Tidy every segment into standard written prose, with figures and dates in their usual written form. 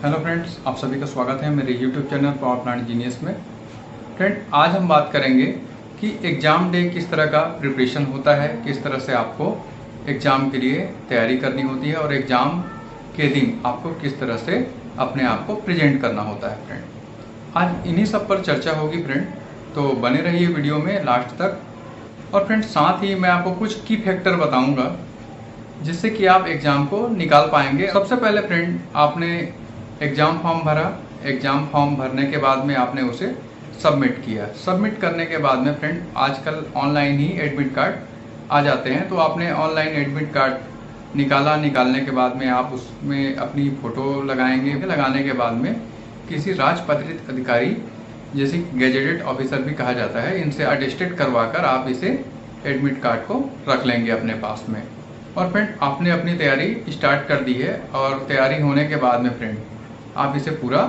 Hello friends, आप सभी का स्वागत है मेरे YouTube channel power plant genius में। फ्रेंड, आज हम बात करेंगे कि एग्ज़ाम डे किस तरह का प्रिपरेशन होता है, किस तरह से आपको एग्ज़ाम के लिए तैयारी करनी होती है और एग्ज़ाम के दिन आपको किस तरह से अपने आप को प्रेजेंट करना होता है। फ्रेंड, आज इन्हीं सब पर चर्चा होगी फ्रेंड, तो बने रहिए वीडियो में लास्ट तक। और फ्रेंड, साथ ही मैं आपको कुछ की फैक्टर बताऊँगा जिससे कि आप एग्ज़ाम को निकाल पाएंगे। सबसे पहले फ्रेंड, आपने एग्ज़ाम फॉर्म भरा। एग्ज़ाम फॉर्म भरने के बाद में आपने उसे सबमिट किया। सबमिट करने के बाद में फ्रेंड, आजकल ऑनलाइन ही एडमिट कार्ड आ जाते हैं, तो आपने ऑनलाइन एडमिट कार्ड निकाला। निकालने के बाद में आप उसमें अपनी फ़ोटो लगाएंगे। लगाने के बाद में किसी राजपत्रित अधिकारी, जैसे गैजेटेड ऑफिसर भी कहा जाता है, इनसे अटेस्टेड करवा कर आप इसे एडमिट कार्ड को रख लेंगे अपने पास में। और फ्रेंड, आपने अपनी तैयारी स्टार्ट कर दी है और तैयारी होने के बाद में फ्रेंड आप इसे पूरा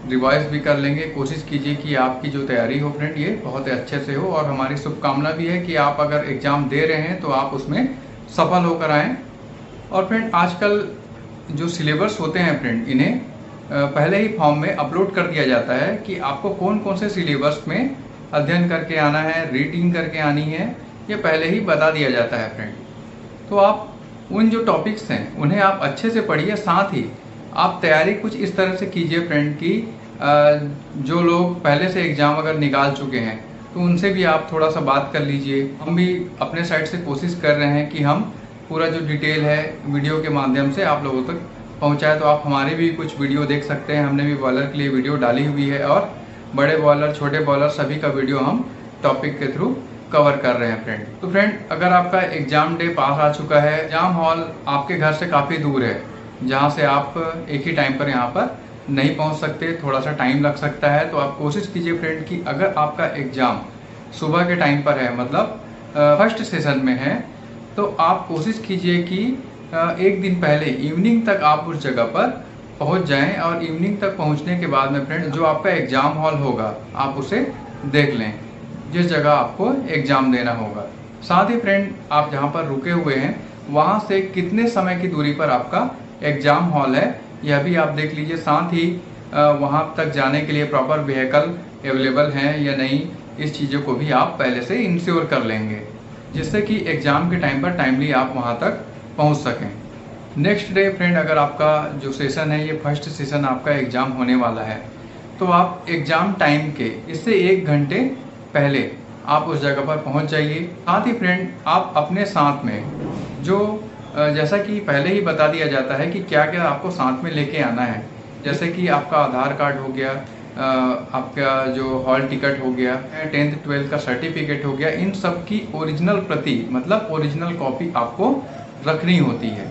रिवाइज भी कर लेंगे। कोशिश कीजिए कि आपकी जो तैयारी हो फ्रेंड ये बहुत अच्छे से हो, और हमारी शुभकामना भी है कि आप अगर एग्ज़ाम दे रहे हैं तो आप उसमें सफल होकर आएँ। और फ्रेंड, आजकल जो सिलेबस होते हैं फ्रेंड, इन्हें पहले ही फॉर्म में अपलोड कर दिया जाता है कि आपको कौन कौन से सिलेबस में अध्ययन करके आना है, रीडिंग करके आनी है, ये पहले ही बता दिया जाता है फ्रेंड। तो आप उन जो टॉपिक्स हैं उन्हें आप अच्छे से पढ़िए। साथ ही आप तैयारी कुछ इस तरह से कीजिए फ्रेंड कि जो लोग पहले से एग्ज़ाम अगर निकाल चुके हैं तो उनसे भी आप थोड़ा सा बात कर लीजिए। हम भी अपने साइड से कोशिश कर रहे हैं कि हम पूरा जो डिटेल है वीडियो के माध्यम से आप लोगों तक पहुंचाएं। तो आप हमारे भी कुछ वीडियो देख सकते हैं। हमने भी बॉलर के लिए वीडियो डाली हुई है, और बड़े बॉलर, छोटे बॉलर सभी का वीडियो हम टॉपिक के थ्रू कवर कर रहे हैं फ्रेंड। तो फ्रेंड, अगर आपका एग्ज़ाम डे पास आ चुका है, एग्ज़ाम हॉल आपके घर से काफ़ी दूर है, जहाँ से आप एक ही टाइम पर यहाँ पर नहीं पहुँच सकते, थोड़ा सा टाइम लग सकता है, तो आप कोशिश कीजिए फ्रेंड कि अगर आपका एग्ज़ाम सुबह के टाइम पर है, मतलब फर्स्ट सेशन में है, तो आप कोशिश कीजिए कि एक दिन पहले इवनिंग तक आप उस जगह पर पहुँच जाएं। और इवनिंग तक पहुँचने के बाद में फ्रेंड, जो आपका एग्ज़ाम हॉल होगा आप उसे देख लें, जिस जगह आपको एग्ज़ाम देना होगा। साथ ही फ्रेंड, आप जहाँ पर रुके हुए हैं वहाँ से कितने समय की दूरी पर आपका एग्ज़ाम हॉल है, यह भी आप देख लीजिए। साथ ही वहाँ तक जाने के लिए प्रॉपर व्हीकल अवेलेबल हैं या नहीं, इस चीज़ों को भी आप पहले से इंश्योर कर लेंगे, जिससे कि एग्ज़ाम के टाइम पर टाइमली आप वहाँ तक पहुँच सकें। नेक्स्ट डे फ्रेंड, अगर आपका जो सेशन है, ये फर्स्ट सेशन आपका एग्ज़ाम होने वाला है, तो आप एग्ज़ाम टाइम के इससे 1 घंटे पहले आप उस जगह पर पहुँच जाइए। साथ ही फ्रेंड, आप अपने साथ में जो जैसा कि पहले ही बता दिया जाता है कि क्या क्या आपको साथ में लेके आना है, जैसे कि आपका आधार कार्ड हो गया, आपका जो हॉल टिकट हो गया, 10th 12th का सर्टिफिकेट हो गया, इन सब की ओरिजिनल प्रति, मतलब ओरिजिनल कॉपी आपको रखनी होती है।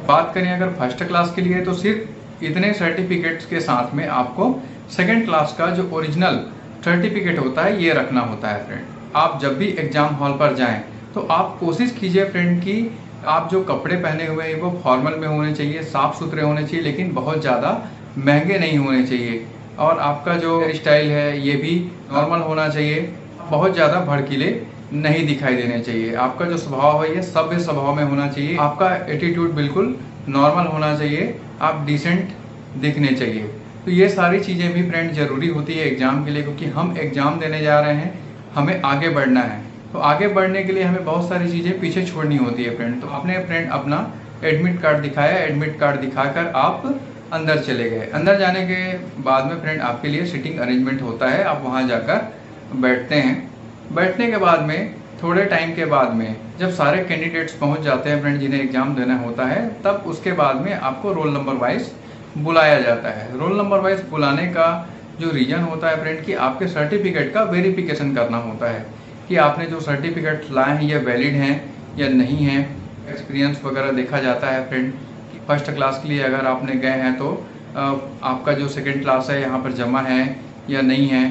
बात करें अगर फर्स्ट क्लास के लिए, तो सिर्फ इतने सर्टिफिकेट्स के साथ में आपको सेकेंड क्लास का जो ओरिजिनल सर्टिफिकेट होता है ये रखना होता है फ्रेंड। आप जब भी एग्ज़ाम हॉल पर जाएं तो आप कोशिश कीजिए फ्रेंड कि आप जो कपड़े पहने हुए हैं वो फॉर्मल में होने चाहिए, साफ़ सुथरे होने चाहिए, लेकिन बहुत ज़्यादा महंगे नहीं होने चाहिए। और आपका जो हेयर स्टाइल है ये भी नॉर्मल होना चाहिए, बहुत ज़्यादा भड़कीले नहीं दिखाई देने चाहिए। आपका जो स्वभाव है ये सभ्य स्वभाव में होना चाहिए। आपका एटीट्यूड बिल्कुल नॉर्मल होना चाहिए, आप डिसेंट दिखने चाहिए। तो ये सारी चीज़ें भी फ्रेंड ज़रूरी होती है एग्ज़ाम के लिए, क्योंकि हम एग्ज़ाम देने जा रहे हैं, हमें आगे बढ़ना है। तो आगे बढ़ने के लिए हमें बहुत सारी चीज़ें पीछे छोड़नी होती है फ्रेंड। तो आपने फ्रेंड अपना एडमिट कार्ड दिखाया, एडमिट कार्ड दिखाकर आप अंदर चले गए। अंदर जाने के बाद में फ्रेंड आपके लिए सीटिंग अरेंजमेंट होता है, आप वहाँ जाकर बैठते हैं। बैठने के बाद में थोड़े टाइम के बाद में जब सारे कैंडिडेट्स पहुँच जाते हैं फ्रेंड, जिन्हें एग्ज़ाम देना होता है, तब उसके बाद में आपको रोल नंबर वाइज बुलाया जाता है। रोल नंबर वाइज बुलाने का जो रीज़न होता है फ्रेंड कि आपके सर्टिफिकेट का वेरिफिकेशन करना होता है कि आपने जो सर्टिफिकेट लाए हैं ये वैलिड हैं या नहीं हैं। एक्सपीरियंस वगैरह देखा जाता है फ्रेंड। फर्स्ट क्लास के लिए अगर आपने गए हैं तो आपका जो सेकंड क्लास है यहाँ पर जमा है या नहीं है,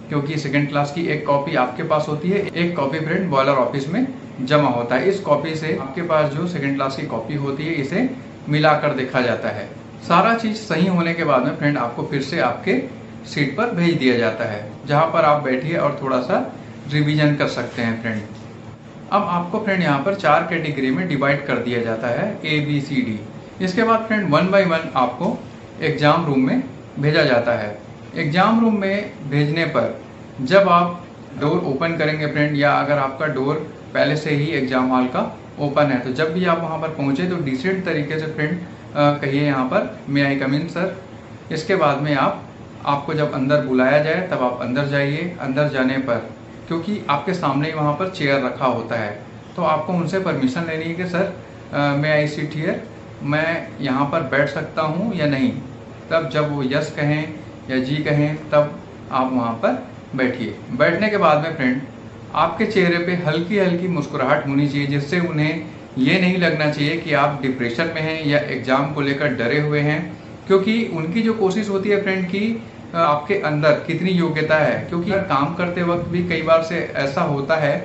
क्योंकि सेकंड क्लास की एक कॉपी आपके पास होती है, एक कॉपी फ्रेंड बॉयलर ऑफिस में जमा होता है। इस कॉपी से आपके पास जो सेकंड क्लास की कॉपी होती है इसे मिलाकर देखा जाता है। सारा चीज़ सही होने के बाद में फ्रेंड आपको फिर से आपके सीट पर भेज दिया जाता है, जहाँ पर आप बैठिए और थोड़ा सा रिवीजन कर सकते हैं फ्रेंड। अब आपको फ्रेंड यहाँ पर 4 कैटेगरी में डिवाइड कर दिया जाता है, A B C D। इसके बाद फ्रेंड 1 by 1 आपको एग्ज़ाम रूम में भेजा जाता है। एग्ज़ाम रूम में भेजने पर जब आप डोर ओपन करेंगे फ्रेंड, या अगर आपका डोर पहले से ही एग्ज़ाम हॉल का ओपन है, तो जब भी आप वहाँ पर पहुँचे तो डिसेंट तरीके से फ्रेंड कहिए यहाँ पर मे आई कम इन सर। इसके बाद में आपको जब अंदर बुलाया जाए तब आप अंदर जाइए। अंदर जाने पर क्योंकि आपके सामने ही वहाँ पर चेयर रखा होता है, तो आपको उनसे परमिशन लेनी है कि sir may I sit here, मैं यहाँ पर बैठ सकता हूँ या नहीं। तब जब वो यस कहें या जी कहें तब आप वहाँ पर बैठिए। बैठने के बाद में फ्रेंड आपके चेहरे पे हल्की हल्की मुस्कुराहट होनी चाहिए, जिससे उन्हें ये नहीं लगना चाहिए कि आप डिप्रेशन में हैं या एग्ज़ाम को लेकर डरे हुए हैं। क्योंकि उनकी जो कोशिश होती है फ्रेंड कि आपके अंदर कितनी योग्यता है, क्योंकि काम करते वक्त भी कई बार से ऐसा होता है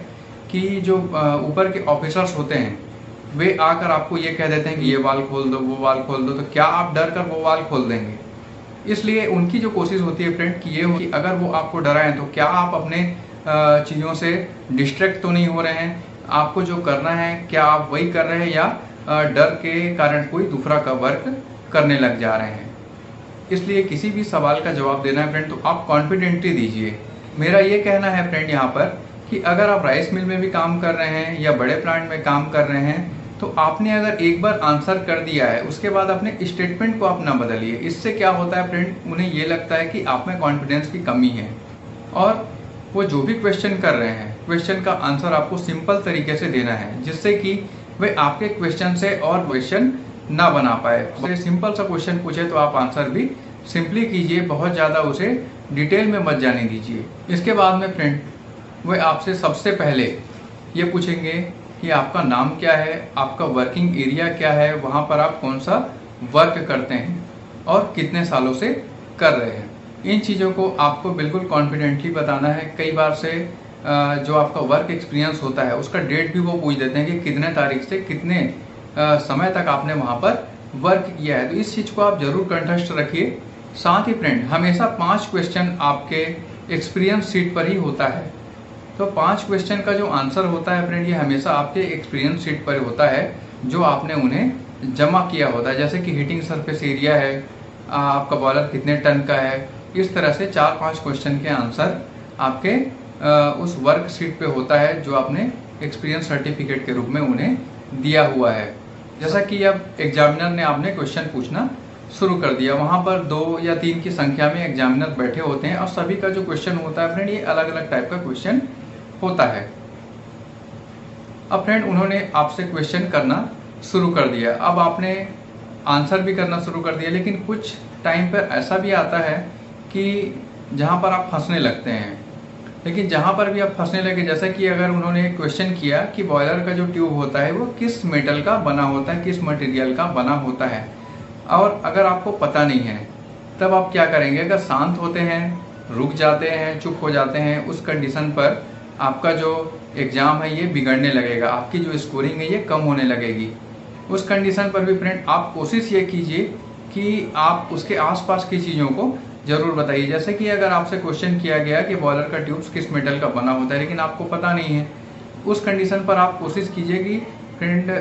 कि जो ऊपर के ऑफिसर्स होते हैं वे आकर आपको ये कह देते हैं कि ये वाल खोल दो, वो वाल खोल दो, तो क्या आप डर कर वो वाल खोल देंगे? इसलिए उनकी जो कोशिश होती है फ्रेंड कि ये हो कि अगर वो आपको डराएं तो क्या आप अपने चीज़ों से डिस्ट्रैक्ट तो नहीं हो रहे हैं, आपको जो करना है क्या आप वही कर रहे हैं, या डर के कारण कोई दूसरा का वर्क करने लग जा रहे हैं। इसलिए किसी भी सवाल का जवाब देना है फ्रेंड तो आप कॉन्फिडेंटली दीजिए। मेरा ये कहना है फ्रेंड यहाँ पर कि अगर आप राइस मिल में भी काम कर रहे हैं या बड़े प्लांट में काम कर रहे हैं, तो आपने अगर एक बार आंसर कर दिया है उसके बाद अपने स्टेटमेंट को आप ना बदलिए। इससे क्या होता है फ्रेंड, उन्हें ये लगता है कि आप में कॉन्फिडेंस की कमी है, और वो जो भी क्वेश्चन कर रहे हैं क्वेश्चन का आंसर आपको सिंपल तरीके से देना है, जिससे कि वे आपके क्वेश्चन से और क्वेश्चन ना बना पाए। तो सिंपल सा क्वेश्चन पूछे तो आप आंसर भी सिंपली कीजिए, बहुत ज़्यादा उसे डिटेल में मत जाने दीजिए। इसके बाद में फ्रेंड वे आपसे सबसे पहले ये पूछेंगे कि आपका नाम क्या है, आपका वर्किंग एरिया क्या है, वहाँ पर आप कौन सा वर्क करते हैं और कितने सालों से कर रहे हैं। इन चीज़ों को आपको बिल्कुल कॉन्फिडेंटली बताना है। कई बार से जो आपका वर्क एक्सपीरियंस होता है उसका डेट भी वो पूछ देते हैं कि कितने तारीख से कितने समय तक आपने वहाँ पर वर्क किया है। तो इस चीज़ को आप जरूर कंठस्थ रखिए। साथ ही फ्रेंड हमेशा 5 क्वेश्चन आपके एक्सपीरियंस शीट पर ही होता है, तो 5 क्वेश्चन का जो आंसर होता है फ्रेंड ये हमेशा आपके एक्सपीरियंस शीट पर होता है जो आपने उन्हें जमा किया होता है। जैसे कि हीटिंग सरफेस एरिया है, आपका बॉयलर कितने टन का है, इस तरह से 4-5 क्वेश्चन के आंसर आपके उस वर्क शीट पे होता है जो आपने एक्सपीरियंस सर्टिफिकेट के रूप में उन्हें दिया हुआ है। जैसा कि अब एग्जामिनर ने आपने क्वेश्चन पूछना शुरू कर दिया, वहाँ पर 2 या 3 की संख्या में एग्जामिनर बैठे होते हैं और सभी का जो क्वेश्चन होता है फ्रेंड ये अलग अलग टाइप का क्वेश्चन होता है। अब फ्रेंड उन्होंने आपसे क्वेश्चन करना शुरू कर दिया, अब आपने आंसर भी करना शुरू कर दिया, लेकिन कुछ टाइम पर ऐसा भी आता है कि जहाँ पर आप फंसने लगते हैं। लेकिन जहाँ पर भी आप फंसने लगे, जैसा कि अगर उन्होंने क्वेश्चन किया कि बॉयलर का जो ट्यूब होता है वो किस मेटल का बना होता है, किस मटेरियल का बना होता है, और अगर आपको पता नहीं है तब आप क्या करेंगे? अगर शांत होते हैं, रुक जाते हैं, चुप हो जाते हैं, उस कंडीशन पर आपका जो एग्ज़ाम है ये बिगड़ने लगेगा, आपकी जो स्कोरिंग है ये कम होने लगेगी। उस कंडीशन पर भी फ्रेंड आप कोशिश ये कीजिए कि आप उसके आसपास की चीज़ों को ज़रूर बताइए। जैसे कि अगर आपसे क्वेश्चन किया गया कि बॉयलर का ट्यूब्स किस मेटल का बना होता है लेकिन आपको पता नहीं है, उस कंडीशन पर आप कोशिश कीजिए कि फ्रेंड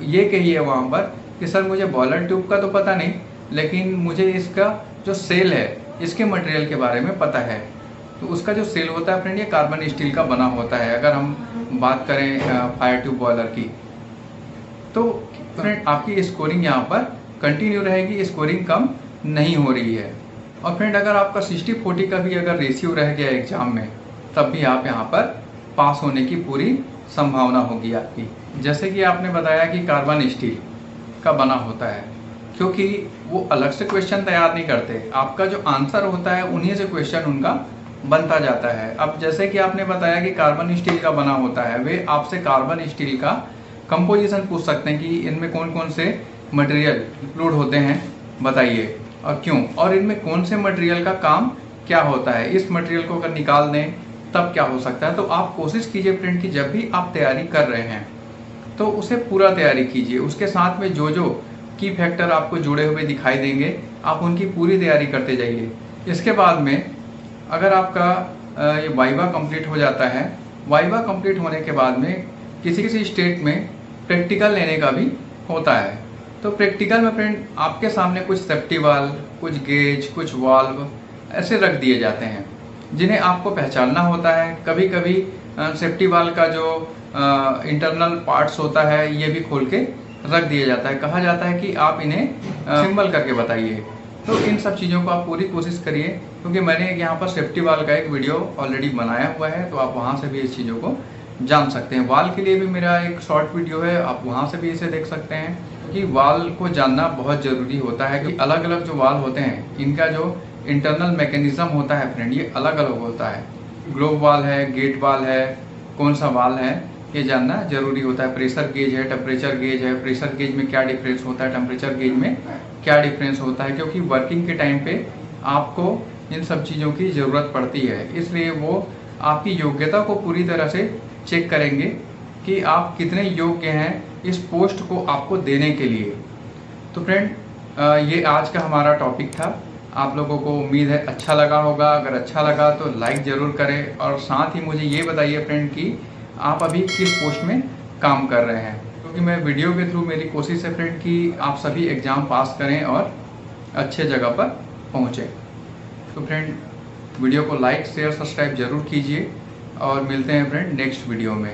ये कहिए वहाँ पर कि सर मुझे बॉयलर ट्यूब का तो पता नहीं, लेकिन मुझे इसका जो सेल है इसके मटेरियल के बारे में पता है। तो उसका जो सेल होता है फ्रेंड ये कार्बन स्टील का बना होता है। अगर हम बात करें फायर ट्यूब बॉयलर की, तो फ्रेंड आपकी स्कोरिंग यहाँ पर कंटिन्यू रहेगी, स्कोरिंग कम नहीं हो रही है। और फ्रेंड अगर आपका 60-40 का भी अगर रेशियो रह गया एग्जाम में, तब भी आप यहाँ पर पास होने की पूरी संभावना होगी आपकी। जैसे कि आपने बताया कि कार्बन स्टील का बना होता है, क्योंकि वो अलग से क्वेश्चन तैयार नहीं करते, आपका जो आंसर होता है उन्हीं से क्वेश्चन उनका बनता जाता है। अब जैसे कि आपने बताया कि कार्बन स्टील का बना होता है, वे आपसे कार्बन स्टील का कंपोजिशन पूछ सकते हैं कि इनमें कौन कौन से मटेरियल इंक्लूड होते हैं बताइए और क्यों, और इनमें कौन से मटेरियल का काम क्या होता है, इस मटेरियल को अगर निकाल दें तब क्या हो सकता है। तो आप कोशिश कीजिए फ्रेंड कि जब भी आप तैयारी कर रहे हैं तो उसे पूरा तैयारी कीजिए, उसके साथ में जो जो की फैक्टर आपको जुड़े हुए दिखाई देंगे आप उनकी पूरी तैयारी करते जाइए। इसके बाद में अगर आपका ये वाइवा कंप्लीट हो जाता है, वाइवा कंप्लीट होने के बाद में किसी किसी स्टेट में प्रैक्टिकल लेने का भी होता है। तो प्रैक्टिकल में फ्रेंड आपके सामने कुछ सेफ्टी वाल कुछ गेज, कुछ वाल्व ऐसे रख दिए जाते हैं जिन्हें आपको पहचानना होता है। कभी कभी सेफ्टी वाल्व का जो इंटरनल पार्ट्स होता है ये भी खोल के रख दिया जाता है। कहा जाता है कि आप इन्हें सिंबल करके बताइए। तो इन सब चीज़ों को आप पूरी कोशिश करिए, क्योंकि मैंने यहाँ पर सेफ्टी वाल्व का एक वीडियो ऑलरेडी बनाया हुआ है, तो आप वहाँ से भी इस चीज़ों को जान सकते हैं। वाल्व के लिए भी मेरा एक शॉर्ट वीडियो है, आप वहाँ से भी इसे देख सकते हैं। क्योंकि वाल्व को जानना बहुत ज़रूरी होता है कि अलग अलग जो वाल्व होते हैं इनका जो इंटरनल मैकेनिज्म होता है फ्रेंड, ये अलग अलग होता है। ग्लोब वाल्व है, गेट वाल्व है, कौन सा वाल्व है ये जानना जरूरी होता है। प्रेशर गेज है, टेम्परेचर गेज है, प्रेशर गेज में क्या डिफरेंस होता है, टेम्परेचर गेज में क्या डिफरेंस होता है, क्योंकि वर्किंग के टाइम पे आपको इन सब चीज़ों की ज़रूरत पड़ती है। इसलिए वो आपकी योग्यता को पूरी तरह से चेक करेंगे कि आप कितने योग्य हैं इस पोस्ट को आपको देने के लिए। तो फ्रेंड, ये आज का हमारा टॉपिक था। आप लोगों को उम्मीद है अच्छा लगा होगा। अगर अच्छा लगा तो लाइक ज़रूर करें, और साथ ही मुझे ये बताइए फ्रेंड कि आप अभी किस पोस्ट में काम कर रहे हैं, क्योंकि मैं वीडियो के थ्रू मेरी कोशिश है फ्रेंड कि आप सभी एग्ज़ाम पास करें और अच्छे जगह पर पहुँचें। तो फ्रेंड, वीडियो को लाइक शेयर सब्सक्राइब ज़रूर कीजिए, और मिलते हैं फ्रेंड नेक्स्ट वीडियो में।